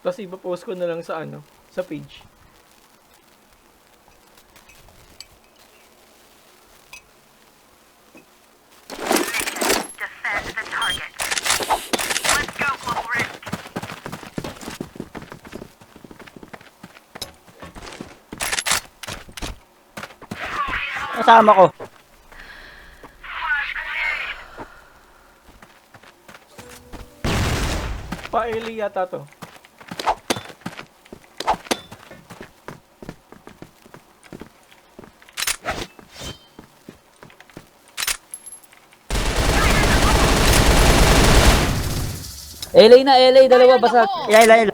Tapos ipapost ko na lang sa ano, sa page. Defend the target. Let's go, Global Risk. Kasama ko. Pa-Eli yata to. LA na, LA, dalawa basag. Ila.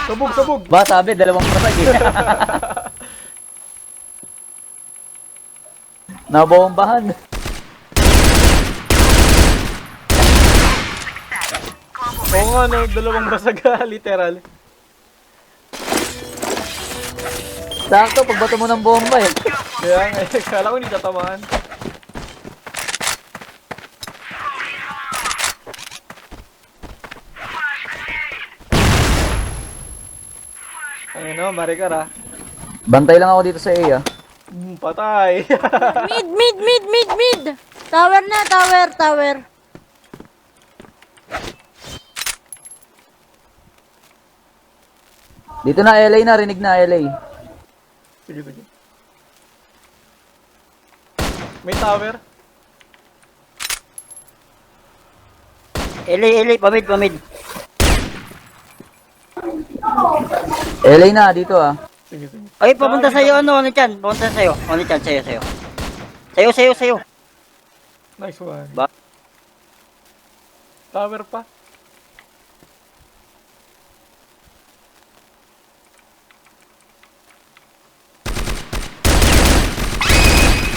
Sabog! Ba, sabi, dalawang basag eh. Nabombahan. Oo nga, no, dalawang basag, literal. Sakto, pagbato mo ng bomba eh. Kaya nga, kala ko hindi tatamaan. Ayun o, Maricar ah. Bantay lang ako dito sa A ah. Patay. Mid! Tower na, tower. Dito na, LA na, rinig na, LA. Sige. May tower. Ila, pamid. LA na, dito ah. Sige. Ay, papunta sa'yo, Oni-chan. Papunta sa'yo. Oni-chan, sa'yo. Sa'yo. Nice one. Ba? Tower pa.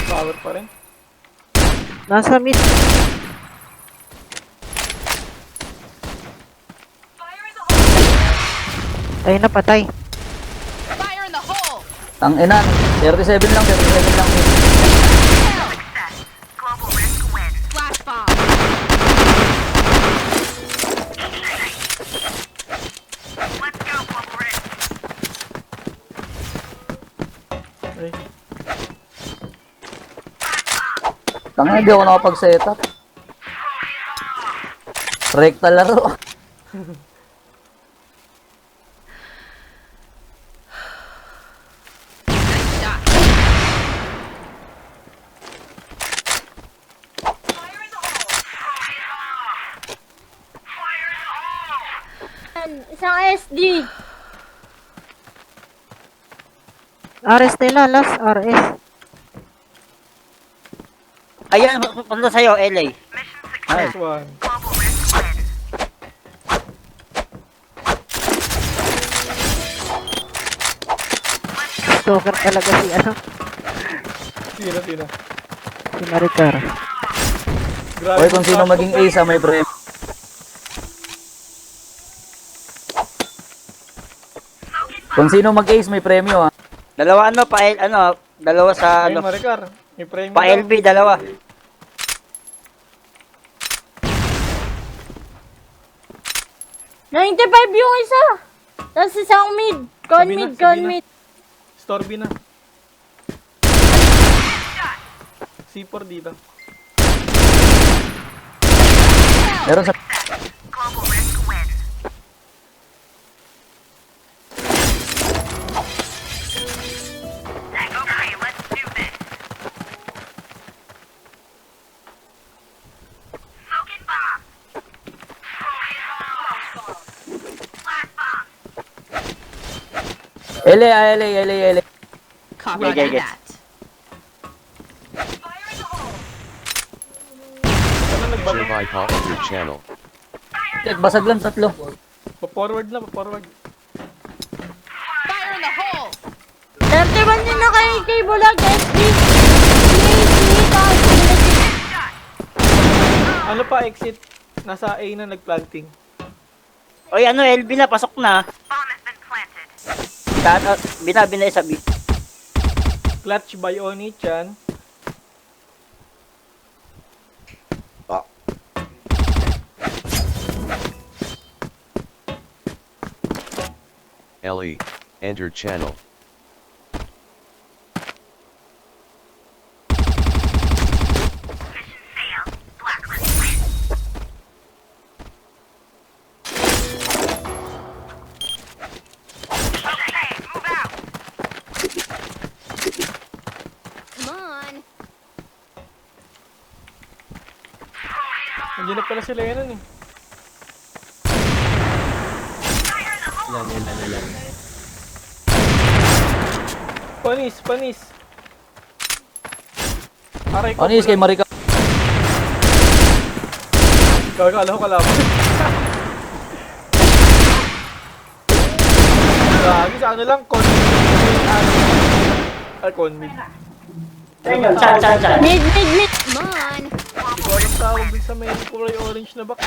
Tower pa rin. Nasa mid. Ay, napatay. Fire in the hole. Ang ina, 37 lang. Success. Global Risk wins. Flash bomb. Let's go, Global Risk. Ay, Tanga, hindi ako nakapag-setup. Rekta laro. Isang SD. RS nila, last RS. Ayan, papunta sa'yo, LA. nice one. Global Risk wins. Stalker talaga si ano, Sino. si Maricar. Grabe. Oy, kung sino maging ace ah, may prem. Kung sino mag-ace, may premyo ah. Dalawa dalawa sa Ay, Maricar. May premium pa daw. LB, dalawa. $95 yung isa. Tapos isang mid. Sabi na. Con mid. Storby na. C4 dito. Meron sa... Global Risk wins. Okay, let's do this. Smoking bomb. Flash bomb. LA ah, LA. Copy Okay. that. Saan na nagbago? Survive off of your channel. Basag lang, tatlo. Pa-forward. Fire in the hole. 31 yun na kay Bulag. SD. Ano pa exit? Nasa A na nagplanting. Oy, LB na, pasok na. Bomb has been planted. Binabi na isa B. Clutch by Oni-chan. Ellie, enter channel. Nandiyan na pala sila yan eh. Ilan. Panis. Aray ko. Anis kay Marika. Gagala ko kalaban. Gagi sa ano lang, conmid. Chan. Mid, mid, mid. Hindi ko alam tawag dun sa may kulay orange na box.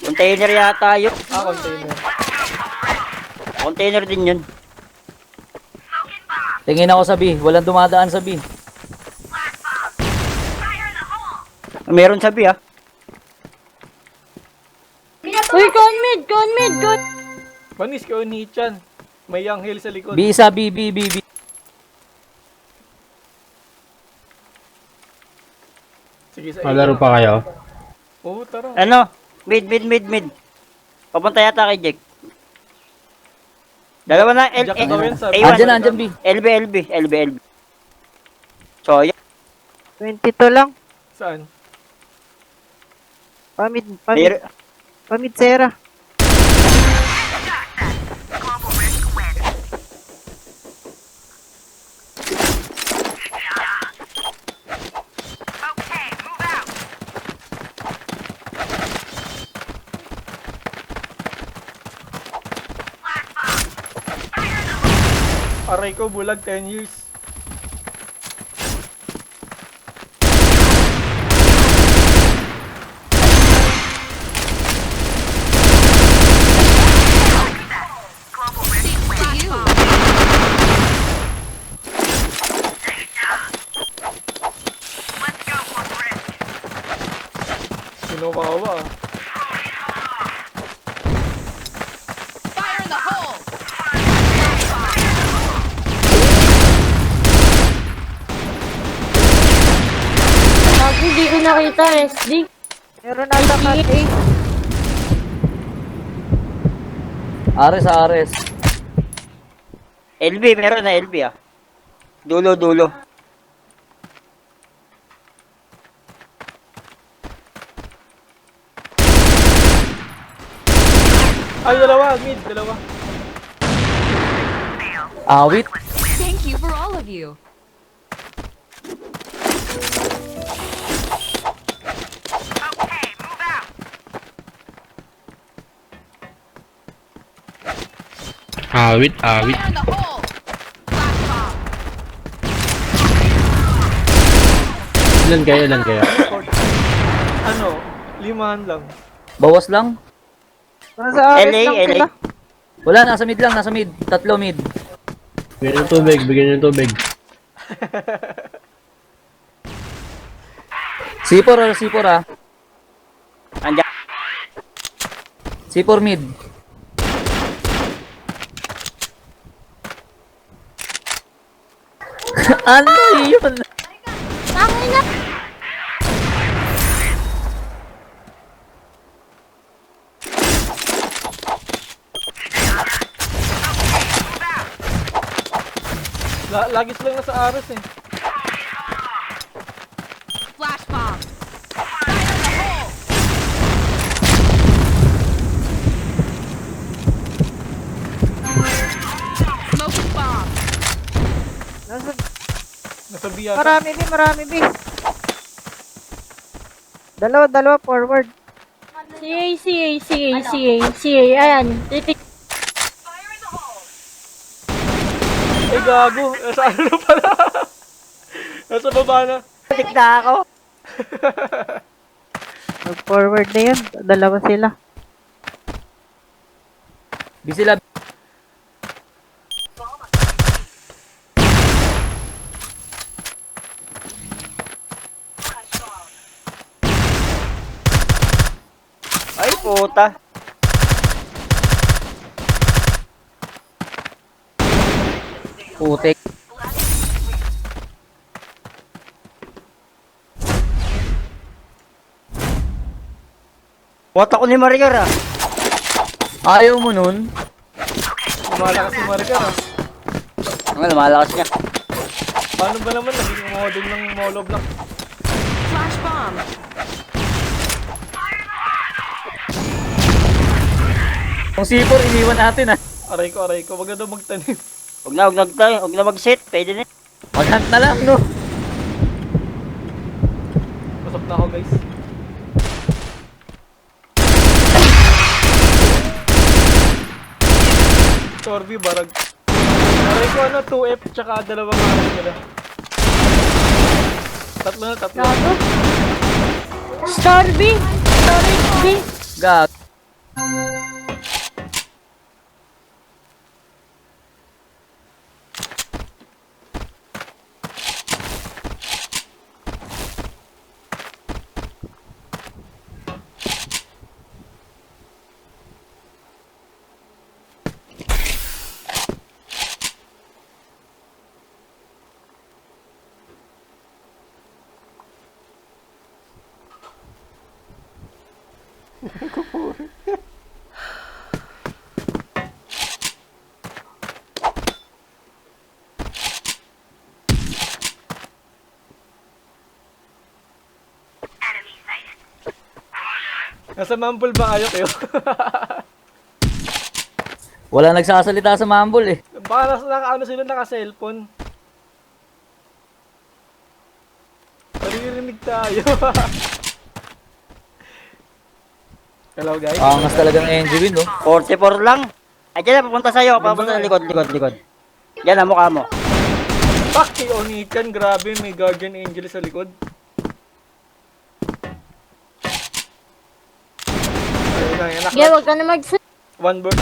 Container yata yun. Container. Container din yun. Tingin ako sa B. Walang dumadaan sa B. Meron sabi ah. Uy, con mid. Panis ka ni Chan. May young hill sa likod. B isa B. Sige sa Malaro pa kayo? Oo, tara. Ano? Mid. Papunta yata kay Jake. Dalawa na Jack daw yun, sabi. A1. Andyan B. LB. So, yun. 22 lang. Saan? Pamid Mer- Sera. Okay, move out. Aray ko, bulag 10 years. Let's go, Global Risk. Sinukawa. Fire in the hole. Lagi di ko nakita, SD. Meron ata cut A. Ares. LB, meron na LB ah. Dulo. Ay, mid, dalawa. Awit. Thank you for all of you. Okay, move out. Awit. Fire in the hole. Flash bomb. Ilan kayo? Ano? 5 lang. Bawas lang. Nasa Ares lang LA. sila. Wala, nasa mid. 3 mid. Bigyan ng tubig. C4 ah. Andiyan. C4 mid. Ano yun? Tangina. Lagi silang nasa Ares eh. Flash bomb. Fire in the hole. Smoking bomb. Nasa B yata. Marami B. Dalawa forward. CA. Ayan. Titik. Eh, gago. Nasa ano na pala? Nasa baba na. Tik na ako. Mag-forward na yun. Dalawa sila. B sila. Ay, puta. Putik. What ako ni Maricar ah. Ayaw mo nun? Lumalakas si Maricar ah. Ang lumalakas niya. Paano ba naman naging model ng Molo Block? Flash bomb. Kung sipor, iniwan natin ah. Aray ko. Wag na daw magtanim. Huwag na mag-sit. Pwede na. Mag-hunt na lang, no? Pasok na ako guys. Corby, barag. Aray ko ano, 2F tsaka dalawang ano nila. Tatlo na. Gago. Starby. Starby. Gag. Nasa Mumble ba kayo kayo? Wala nagsasalita sa Mumble eh. Baka naka sila naka-cellphone. Maririnig tayo. Hello guys. Angas talagang NGB, no? 44 lang. Ay, dyan na, papunta sa'yo. Papunta sa likod. Yan ang mukha mo. Fuck kay Onikan, grabe may guardian angel sa likod. Ayun na, Yeah, wag ka na mag-sit. one bird.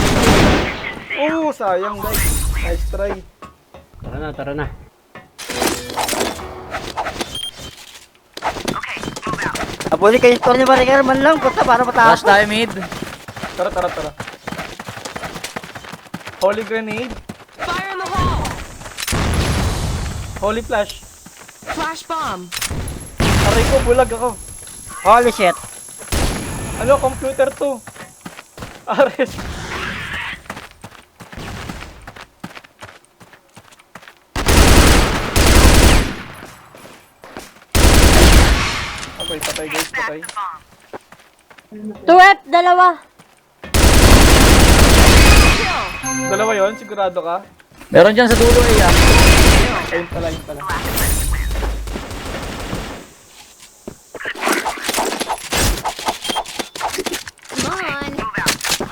Oh, sayang guys. Nice try. Tara na. Abuli kayo store ni Maricar man lang. Punta para Flash matapos. tayo mid. Tara. Holy grenade. Fire in the hole. Holy flash. Flash bomb. Aray ko, bulag ako. Holy shit. Ano, computer to. Ares. Okay, patay guys, patay. 2F, dalawa. Dalawa yon, sigurado ka? Meron dyan sa dulo eh ah. Ayun pala. Come on.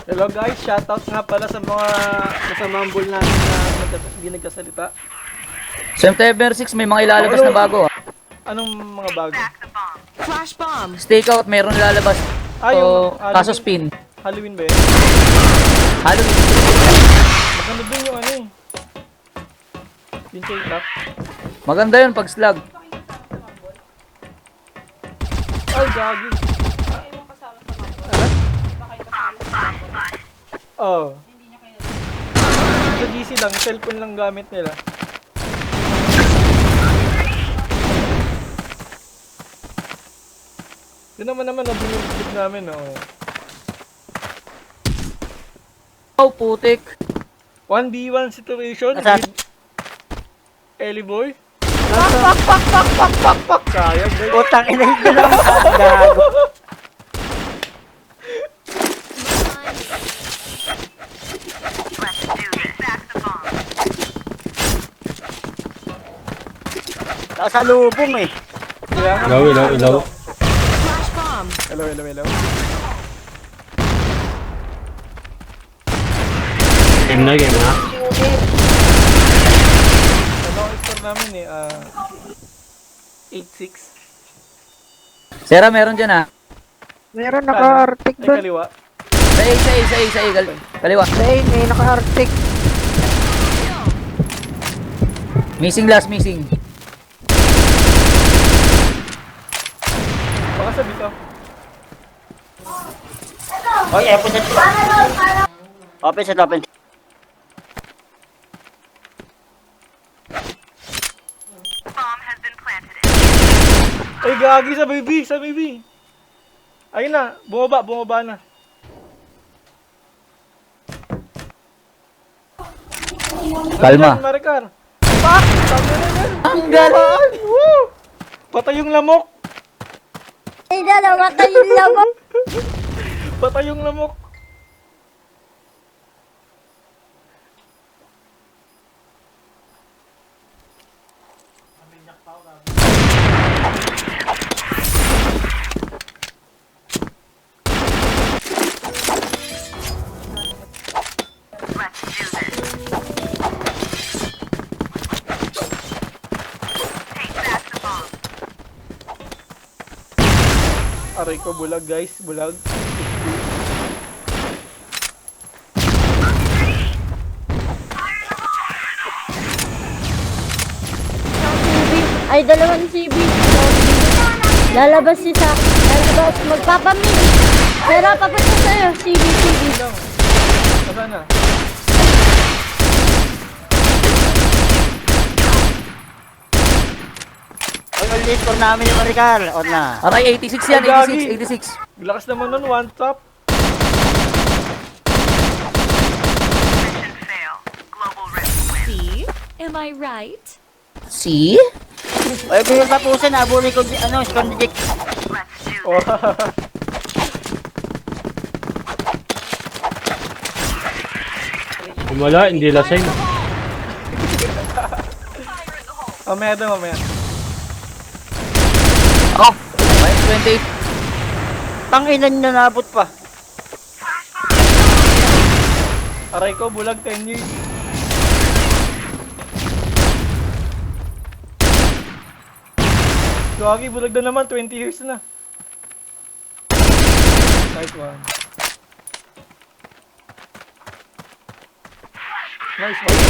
Hello guys, shoutout nga pala sa mga sa Mumble natin na hindi nagkasalita. September 6 may mga ilalabas na bago ah. Anong mga bago? Flash bomb. Stakeout, meron ilalabas. Ah, yung So, kaso spin. Halloween ba yun? Halloween. Maganda din yung ano eh. Yung take-up. Maganda yun pag slug. Ay, gagi. Oh. Sa GC lang, cellphone lang gamit nila. Yun naman na binubog namin, oh. Oh, putik. 1v1 situation Nasa- with Ellie Boy. Sayang, guys. Utang ina hindi lang. Gago. Nakasalubong eh. Kaya nga, Ilaw. Flash bomb. Hello. Game na, ha? Ano ang score namin eh? 8-6. Sera, meron dyan ah. Meron naka-arctic Ay, doon. kaliwa. Sa A. Kaliwa. Ay, may naka-arctic. Missing last, missing. Baka sabi ko. Oy, opposite. Open. gagi sa baby, sa baby. Ayun na, bumaba na. Kalma. Ayun, Maricar. Pak! Sabi na yan. Ang galing! Woo! Patay yung lamok. Ay, dalawa tayong lamok. Patay yung lamok. Let's do this. Take back the bomb. Aray ko, bulag guys, bulag. CB. Ay, dalawang CB. Lalabas si Sak. Lalabas. Magpapamit. Pero papunta sa'yo. CB. Lang. Saka na. Ay, ulit for namin yung Maricar. On na. Aray, 86 yan, Ay, gagi. 86. Lakas naman nun, one tap. Mission fail. Global risk win. See? Am I right? See? Ay, kung yung tapusin, abuli ko, Skondic. Let's do Oh. Kung wala, hindi lasing. Mamaya daw, mamaya. Oh, minus 28. Tanginan na nabot pa. Aray ko, bulag 10 years. Gagi, bulag na naman, 20 years na. Nice one. Nice one.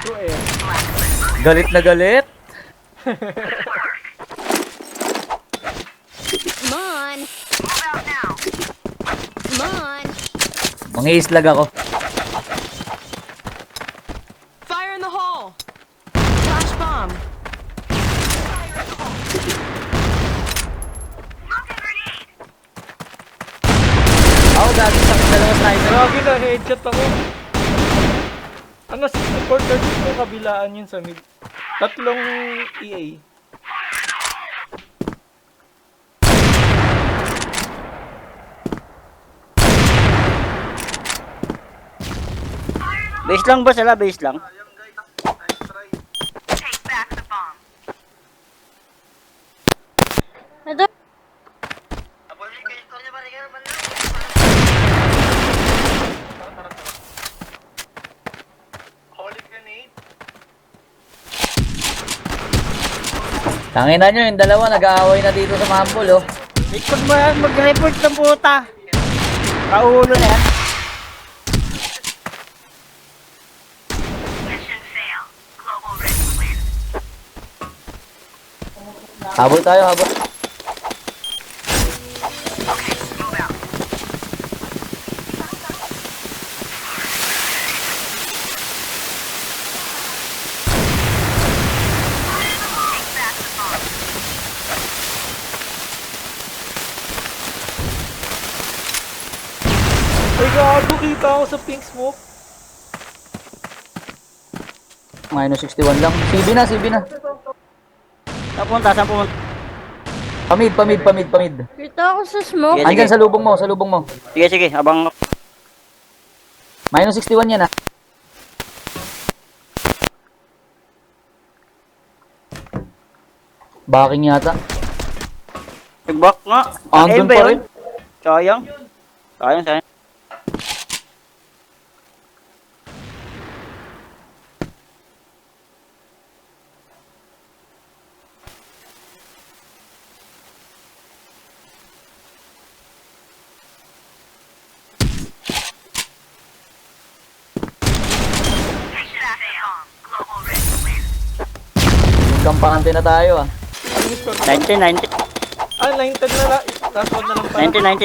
Two air. Galit na galit. Come on. move out now. Come on. Mangi-islag ako. Fire in the hole. Flash bomb. Ako gagi sa dalawang sniper. Gagi na, headshot ako. Ano, 64-32 kabilaan yun sa mid. Tatlong EA. Base lang ba sila? Base lang? Take back the bomb. Ito. Tangina nyo, yung dalawa nag-aaway na dito sa Mambol, oh. Ikot mo yan, mag-report ng puta. Kaulo na yan. Mission fail. Global risk win. Habol tayo, habol. Okay, move out. Take back the bomb. Ay, gago, kita ako sa pink smoke. Minus 61 lang. CB na, CB na. Saan pumunta? Pamid. Kita ako sa smoke. Sige. Andyan, sa lubong mo. Sige, abang. Minus 61 yan, ah. Backing yata. Nagbak nga. Andun ba pa yun? rin. Sayang. Sayang. Mission fail. Global risk win. Kampante na tayo, ah. 19. Ah, 9-10 na lang. Last one na lang pala. 19.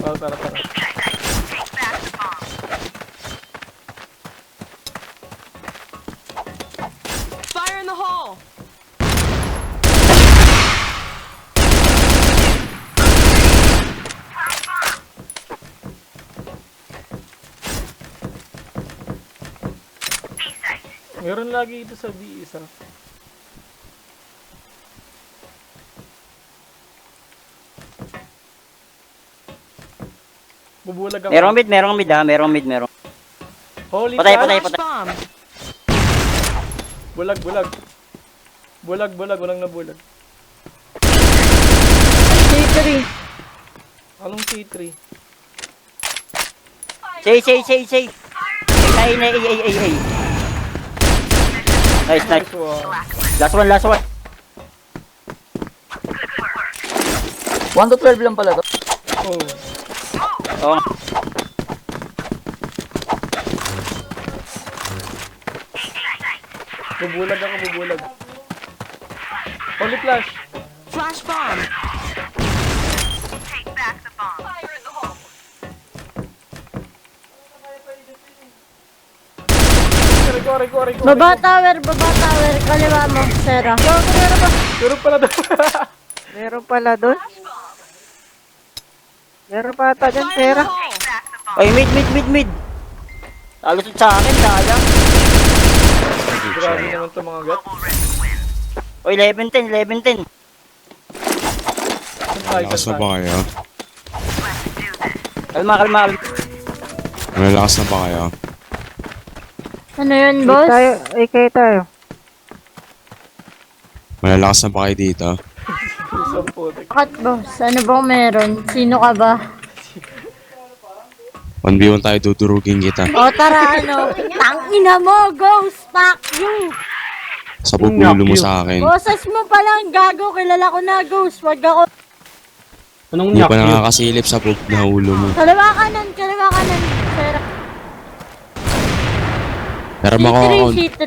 Oh, tara. Take back the bomb. Meron lagi ito sa B isa. Bubulag ako. Merong mid ha, merong mid. Holy Patay, cow. patay. Flash bomb. Bulag. Walang nabulag. C3. Anong C3? Say. Ay. Nice. Nice one. Last one. 1 to 12 lang pala to. Oh. Oo. Bubulag. Holy flash. Flash bomb. Take back the bomb. Fire in the hole. Go. Baba tower. Kaliwa mo, Sera. Pero pala daw. Meron pala doon. Meron pa ata dyan, Fire in Sera. the hole. Ay, mid. Talusot sa akin, sayang. Andrew Grabe channel. naman to mga gat. Oy, 11-10. Malakas na ba kayo? Kalma. Malalakas na ba kayo? Ano yun, Ikay boss? tayo. Ikay tayo. Malalakas na ba kayo dito? Isang putik. Bakit, boss? Ano bang meron? Sino ka ba? 1v1 tayo, dudurugin kita. O tara, ano? Tangina mo, ghost! Fuck you! Sa bubulo mo sa akin. Boses mo palang, gago. Kilala ko na, ghost. Wag ako. Anong Hindi knock pa you? nakakasilip sa bug na ulo mo. Kaliwa kanan. Sera. Pero makakount. C3.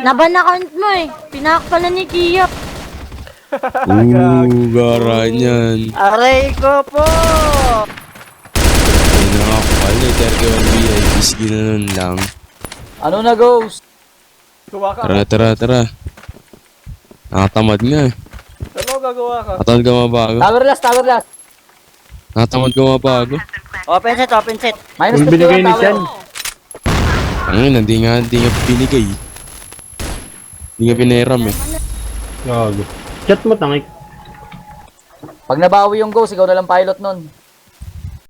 Naban account mo eh. Pinak pala ni Kia. Gara niyan. Aray ko po! Ay nakakapal eh, 31 VIPs, ginanon lang. Ano na, Ghost? Gawa ka. Tara. Nakatamad nga eh. Ano gagawa ka? Nakatamad ka mabago. Tower last. Nakatamad ka mabago. Open set. Minus Yung 51 binigay ni tower. Chan. Ayun, hindi nga binigay. Hindi nga pinahiram eh. Gago. Chat mo, tangik. Pag nabawi yung Ghost, ikaw na lang pilot nun.